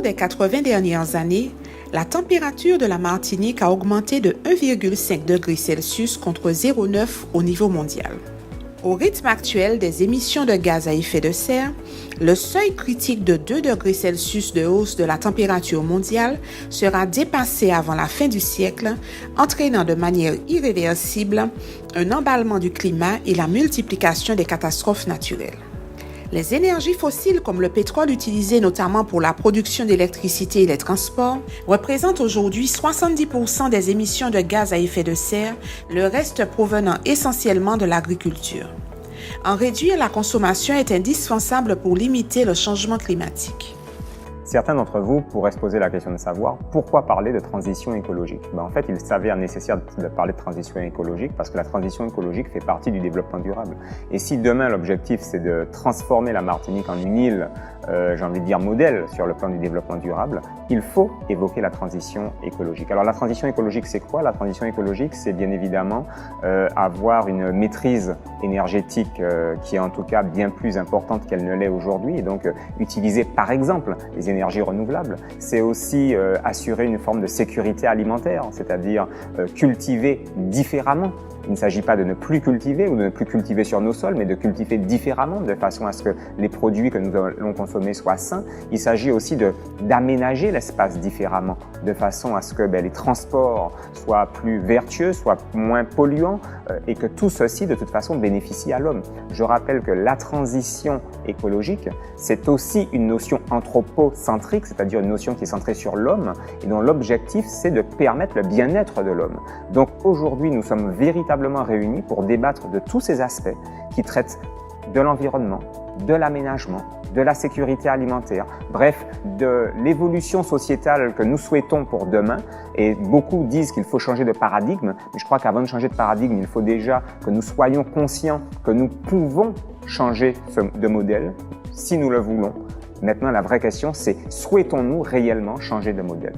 cours des 80 dernières années, la température de la Martinique a augmenté de 1,5 degré Celsius contre 0,9 au niveau mondial. Au rythme actuel des émissions de gaz à effet de serre, le seuil critique de 2 degrés Celsius de hausse de la température mondiale sera dépassé avant la fin du siècle, entraînant de manière irréversible un emballement du climat et la multiplication des catastrophes naturelles. Les énergies fossiles comme le pétrole utilisé notamment pour la production d'électricité et les transports représentent aujourd'hui 70% des émissions de gaz à effet de serre, le reste provenant essentiellement de l'agriculture. En réduire la consommation est indispensable pour limiter le changement climatique. Certains d'entre vous pourraient se poser la question de savoir pourquoi parler de transition écologique. En fait, il s'avère nécessaire de parler de transition écologique parce que la transition écologique fait partie du développement durable. Et si demain l'objectif c'est de transformer la Martinique en une île, j'ai envie de dire modèle sur le plan du développement durable, il faut évoquer la transition écologique. Alors la transition écologique c'est quoi? La transition écologique c'est bien évidemment avoir une maîtrise énergétique qui est en tout cas bien plus importante qu'elle ne l'est aujourd'hui et donc utiliser par exemple les énergies renouvelables. C'est aussi assurer une forme de sécurité alimentaire, c'est-à-dire cultiver différemment. Il ne s'agit pas de ne plus cultiver ou de ne plus cultiver sur nos sols, mais de cultiver différemment de façon à ce que les produits que nous allons consommer soient sains. Il s'agit aussi d'aménager l'espace différemment, de façon à ce que les transports soient plus vertueux, soient moins polluants et que tout ceci, de toute façon, bénéficie à l'homme. Je rappelle que la transition écologique, c'est aussi une notion anthropocentrique, c'est-à-dire une notion qui est centrée sur l'homme et dont l'objectif, c'est de permettre le bien-être de l'homme. Donc aujourd'hui, nous sommes véritablement réunis pour débattre de tous ces aspects qui traitent de l'environnement, de l'aménagement, de la sécurité alimentaire, bref, de l'évolution sociétale que nous souhaitons pour demain. Et beaucoup disent qu'il faut changer de paradigme, mais je crois qu'avant de changer de paradigme, il faut déjà que nous soyons conscients que nous pouvons changer de modèle si nous le voulons. Maintenant, la vraie question, c'est souhaitons-nous réellement changer de modèle ?